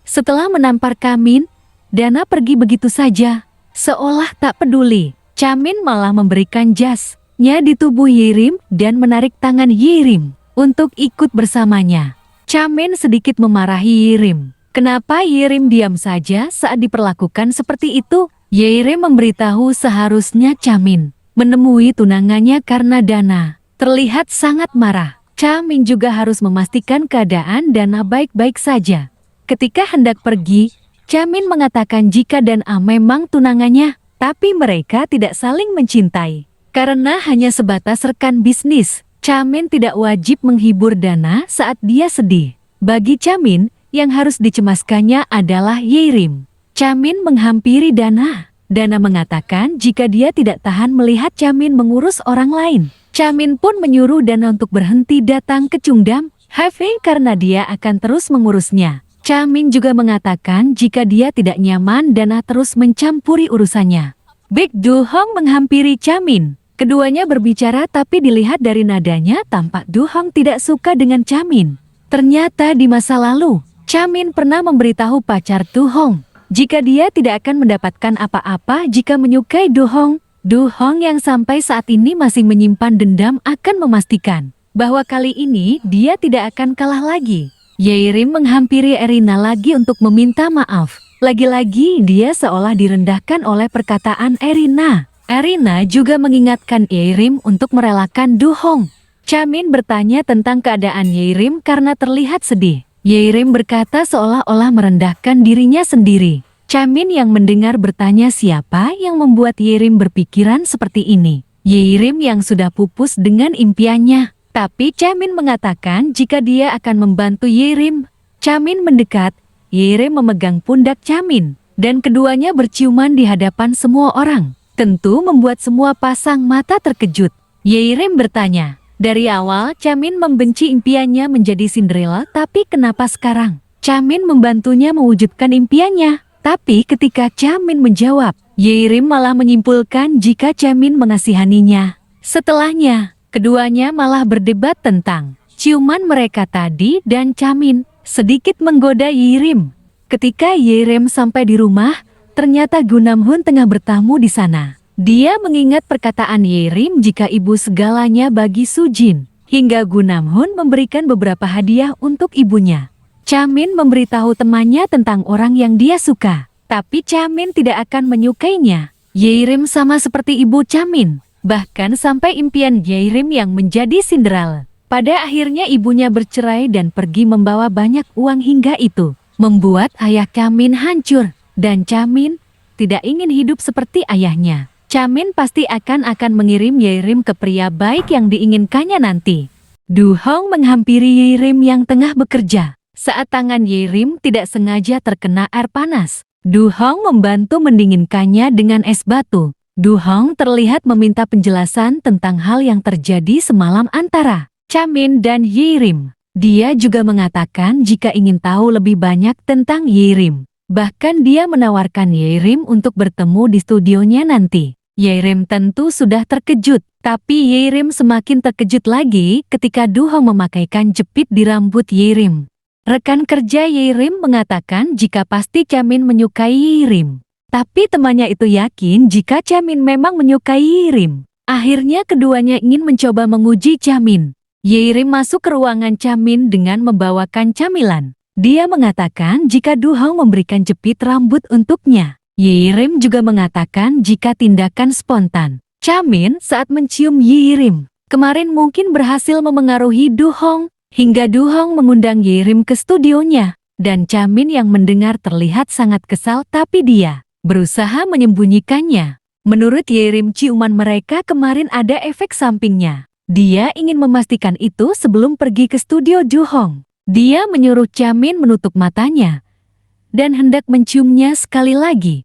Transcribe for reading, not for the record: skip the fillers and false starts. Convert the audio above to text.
Setelah menampar Chamin, Dana pergi begitu saja, seolah tak peduli. Chamin malah memberikan jasnya di tubuh Yirim dan menarik tangan Yirim untuk ikut bersamanya. Chamin sedikit memarahi Yirim. Kenapa Yirim diam saja saat diperlakukan seperti itu? Yirim memberitahu seharusnya Chamin menemui tunangannya karena Dana terlihat sangat marah. Chamin juga harus memastikan keadaan Dana baik-baik saja. Ketika hendak pergi, Chamin mengatakan jika Dana memang tunangannya, tapi mereka tidak saling mencintai. Karena hanya sebatas rekan bisnis, Chamin tidak wajib menghibur Dana saat dia sedih. Bagi Chamin, yang harus dicemaskannya adalah Yirim. Chamin menghampiri Dana. Dana mengatakan jika dia tidak tahan melihat Chamin mengurus orang lain. Chamin pun menyuruh Dana untuk berhenti datang ke Chungdam Cafe karena dia akan terus mengurusnya. Chamin juga mengatakan jika dia tidak nyaman Dana terus mencampuri urusannya. Baek Do-hong menghampiri Chamin. Keduanya berbicara tapi dilihat dari nadanya tampak Do-hong tidak suka dengan Chamin. Ternyata di masa lalu, Chamin pernah memberitahu pacar Do-hong jika dia tidak akan mendapatkan apa-apa jika menyukai Do-hong. Do-hong yang sampai saat ini masih menyimpan dendam akan memastikan bahwa kali ini dia tidak akan kalah lagi. Yirim menghampiri Erina lagi untuk meminta maaf. Lagi-lagi dia seolah direndahkan oleh perkataan Erina. Erina juga mengingatkan Yirim untuk merelakan Do-hong. Chamin bertanya tentang keadaan Yirim karena terlihat sedih. Yirim berkata seolah-olah merendahkan dirinya sendiri. Chamin yang mendengar bertanya siapa yang membuat Yirim berpikiran seperti ini. Yirim yang sudah pupus dengan impiannya. Tapi Chamin mengatakan jika dia akan membantu Yirim. Chamin mendekat, Yirim memegang pundak Chamin. Dan keduanya berciuman di hadapan semua orang. Tentu membuat semua pasang mata terkejut. Yirim bertanya, dari awal Chamin membenci impiannya menjadi Cinderella, tapi kenapa sekarang Chamin membantunya mewujudkan impiannya? Tapi ketika Chamin menjawab, Yirim malah menyimpulkan jika Chamin mengasihaninya. Setelahnya, keduanya malah berdebat tentang ciuman mereka tadi dan Chamin sedikit menggoda Yirim. Ketika Yirim sampai di rumah, ternyata Gu Nam-hun tengah bertamu di sana. Dia mengingat perkataan Yirim jika ibu segalanya bagi Sujin, hingga Gu Nam-hun memberikan beberapa hadiah untuk ibunya. Chamin memberitahu temannya tentang orang yang dia suka, tapi Chamin tidak akan menyukainya. Yirim sama seperti ibu Chamin, bahkan sampai impian Yirim yang menjadi Cinderella. Pada akhirnya ibunya bercerai dan pergi membawa banyak uang hingga itu membuat ayah Chamin hancur, dan Chamin tidak ingin hidup seperti ayahnya. Chamin pasti akan mengirim Yirim ke pria baik yang diinginkannya nanti. Do-hong menghampiri Yirim yang tengah bekerja. Saat tangan Yirim tidak sengaja terkena air panas, Do-hong membantu mendinginkannya dengan es batu. Do-hong terlihat meminta penjelasan tentang hal yang terjadi semalam antara Chamin dan Yirim. Dia juga mengatakan jika ingin tahu lebih banyak tentang Yirim. Bahkan dia menawarkan Yirim untuk bertemu di studionya nanti. Yirim tentu sudah terkejut, tapi Yirim semakin terkejut lagi ketika Do-hong memakaikan jepit di rambut Yirim. Rekan kerja Yirim mengatakan jika pasti Chamin menyukai Yirim. Tapi temannya itu yakin jika Chamin memang menyukai Yirim. Akhirnya keduanya ingin mencoba menguji Chamin. Yirim masuk ke ruangan Chamin dengan membawakan camilan. Dia mengatakan jika Do-hong memberikan jepit rambut untuknya. Yirim juga mengatakan jika tindakan spontan Chamin saat mencium Yirim kemarin mungkin berhasil memengaruhi Do-hong, hingga Do-hong mengundang Yirim ke studionya. Dan Chamin yang mendengar terlihat sangat kesal tapi dia berusaha menyembunyikannya. Menurut Yirim ciuman mereka kemarin ada efek sampingnya. Dia ingin memastikan itu sebelum pergi ke studio Do-hong. Dia menyuruh Chamin menutup matanya dan hendak menciumnya sekali lagi.